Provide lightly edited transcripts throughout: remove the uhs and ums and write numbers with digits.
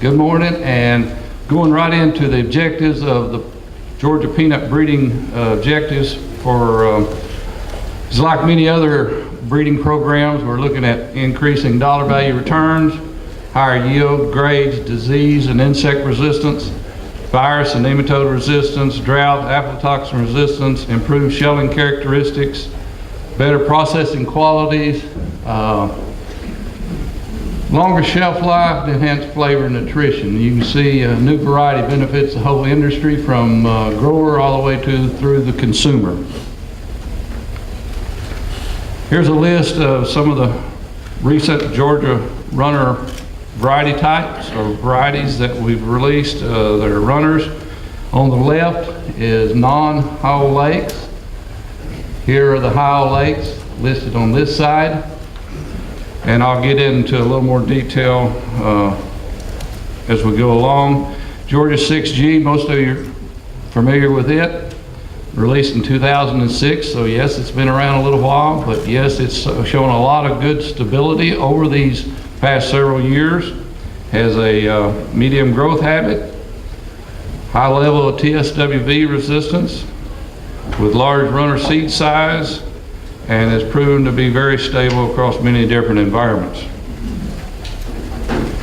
Good morning, and going right into the objectives of the Georgia peanut breeding objectives for, it's like many other breeding programs, we're looking at increasing dollar value returns, higher yield, grades, disease and insect resistance, virus and nematode resistance, drought, aflatoxin resistance, improved shelling characteristics, better processing qualities, longer shelf life, enhanced flavor and nutrition. You can see a new variety benefits the whole industry from grower all the way through the consumer. Here's a list of some of the recent Georgia runner variety types or varieties that we've released that are runners. On the left is non-Howell Lakes. Here are the Howell Lakes listed on this side. And I'll get into a little more detail as we go along. Georgia 6G, most of you are familiar with it. Released in 2006, so yes, it's been around a little while, but yes, it's shown a lot of good stability over these past several years. Has a medium growth habit, high level of TSWV resistance, with large runner seed size, and has proven to be very stable across many different environments.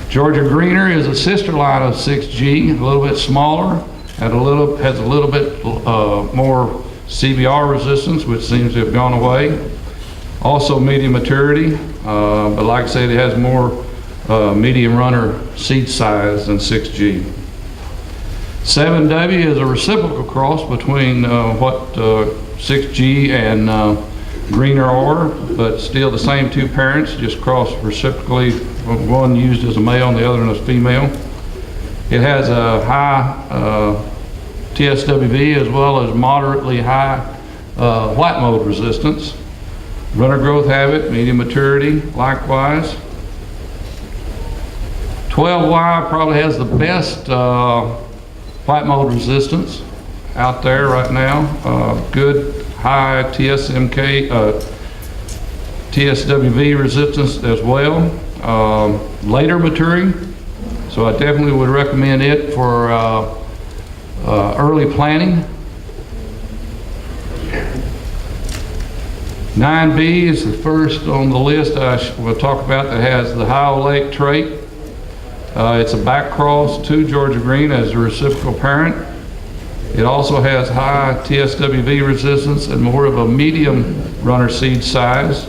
Georgia Greener is a sister line of 6G, a little bit smaller, has a little bit more CBR resistance, which seems to have gone away. Also medium maturity, but like I said, it has more medium runner seed size than 6G. 7W is a reciprocal cross between what 6G and Greener are, but still the same two parents, just crossed reciprocally, one used as a male and the other as a female. It has a high TSWV as well as moderately high white mold resistance. Runner growth habit, medium maturity, likewise. 12Y probably has the best white mold resistance out there right now. Good high TSWV resistance as well. Later maturing, so I definitely would recommend it for early planting. 9B is the first on the list I will talk about that has the Howell Lake trait. It's a back cross to Georgia Green as a reciprocal parent. It also has high TSWV resistance and more of a medium runner seed size.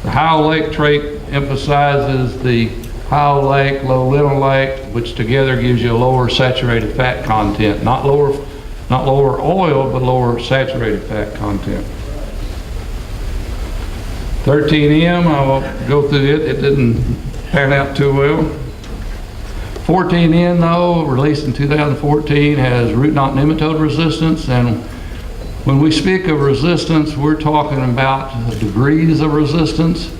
The Howell Lake trait emphasizes the Howell Lake, low linoleic, which together gives you a lower saturated fat content. Not lower oil, but lower saturated fat content. 13M, I will go through it. It didn't pan out too well. 14N though, released in 2014, has root knot nematode resistance, and when we speak of resistance, we're talking about degrees of resistance.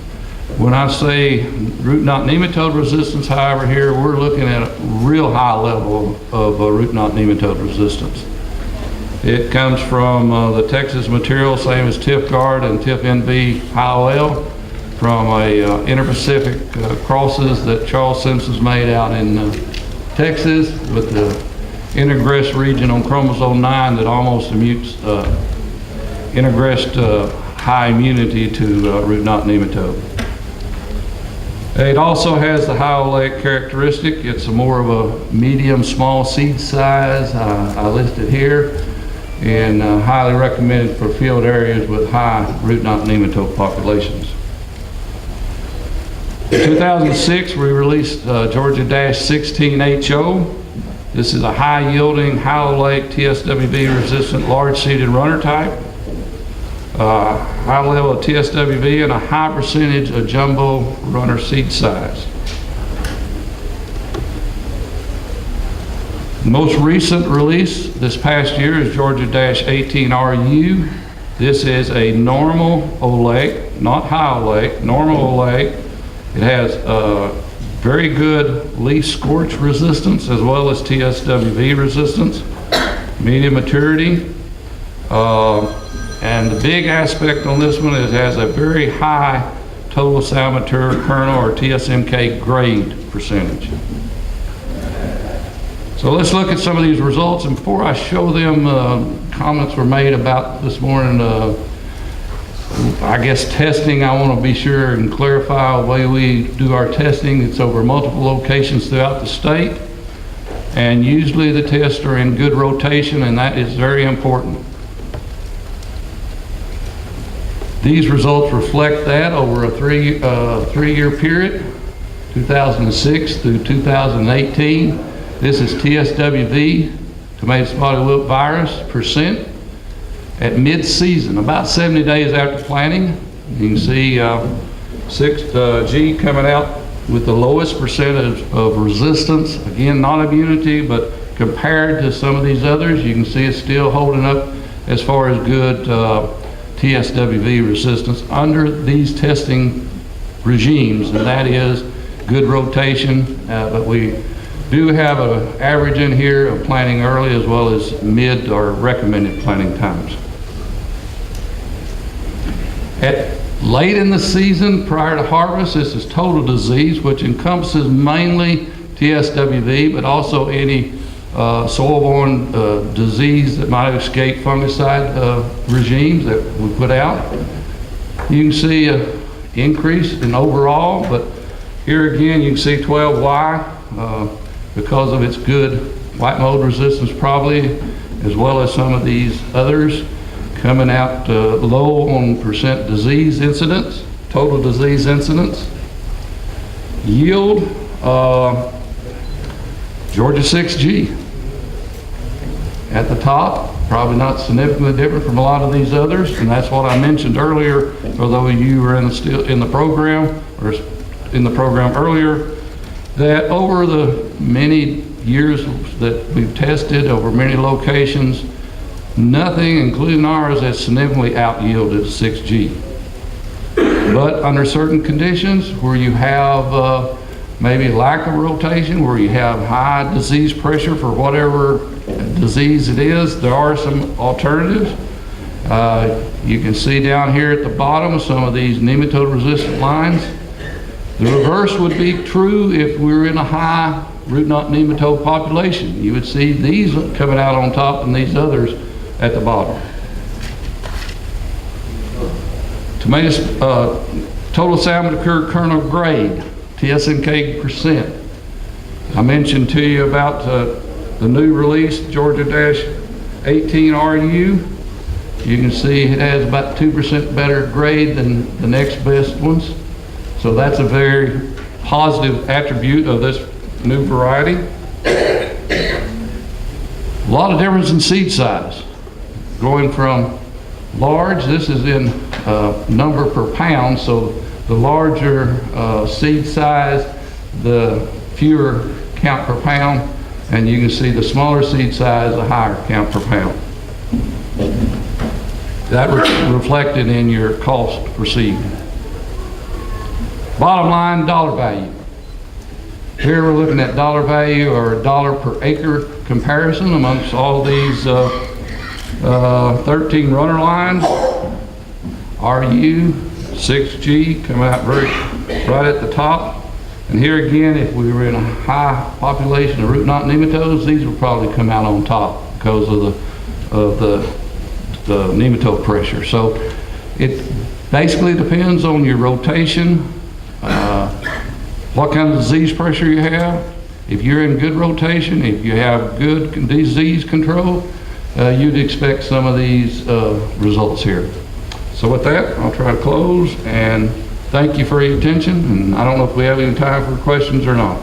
When I say root knot nematode resistance, however, here we're looking at a real high level of root knot nematode resistance. It comes from the Texas material, same as TIF-Guard and TIF-NB High-L, from a inter-Pacific crosses that Charles Simpson's made out in Texas with the introgressed region on chromosome 9 that almost introgressed high immunity to root knot nematode. It also has the Howell Lake characteristic. It's more of a medium small seed size. I listed here, and highly recommended for field areas with high root knot nematode populations. In 2006, we released Georgia-16HO. This is a high-yielding Howell Lake TSWV-resistant large-seeded runner type. High level of TSWV and a high percentage of jumbo runner seed size. Most recent release this past year is Georgia-18RU. This is a normal oleic, not high oleic, normal oleic. It has very good leaf scorch resistance as well as TSWV resistance, medium maturity. And the big aspect on this one is it has a very high total sound mature kernel or TSMK grade percentage. So let's look at some of these results, and before I show them, comments were made about this morning, I guess testing. I want to be sure and clarify the way we do our testing. It's over multiple locations throughout the state, and usually the tests are in good rotation, and that is very important. These results reflect that over a three-year period, 2006 through 2018. This is TSWV, tomato spotted wilt virus, percent at mid-season, about 70 days after planting. You can see 6G coming out with the lowest percentage of resistance. Again, not immunity, but compared to some of these others, you can see it's still holding up as far as good TSWV resistance under these testing regimes, and that is good rotation, but we do have an average in here of planting early as well as mid or recommended planting times. Late in the season, prior to harvest, this is total disease, which encompasses mainly TSWV, but also any soil-borne disease that might have escaped fungicide regimes that we put out. You can see an increase in overall, but here again you can see 12Y because of its good white mold resistance probably, as well as some of these others coming out low on percent disease incidence, total disease incidence. Yield, Georgia 6G at the top, probably not significantly different from a lot of these others, and that's what I mentioned earlier, for those of you who were still in the program or in the program earlier, that over the many years that we've tested over many locations, nothing, including ours, has significantly out-yielded 6G. But under certain conditions where you have maybe lack of rotation, where you have high disease pressure for whatever disease it is, there are some alternatives. You can see down here at the bottom some of these nematode resistant lines. The reverse would be true if we were in a high root knot nematode population. You would see these coming out on top and these others at the bottom. Tomatoes, total salmon kernel grade, TSNK percent. I mentioned to you about the new release, Georgia-18RU. You can see it has about 2% better grade than the next best ones. So that's a very positive attribute of this new variety. A lot of difference in seed size. Going from large, this is in number per pound, so the larger seed size, the fewer count per pound, and you can see the smaller seed size, the higher count per pound. That reflected in your cost per seed. Bottom line, dollar value. Here we're looking at dollar value or dollar per acre comparison amongst all these 13 runner lines. RU, 6G come out right at the top. And here again, if we were in a high population of root knot nematodes, these would probably come out on top because of the nematode pressure. So it basically depends on your rotation, what kind of disease pressure you have. If you're in good rotation, if you have good disease control, you'd expect some of these results here. So with that, I'll try to close and thank you for your attention. And I don't know if we have any time for questions or not.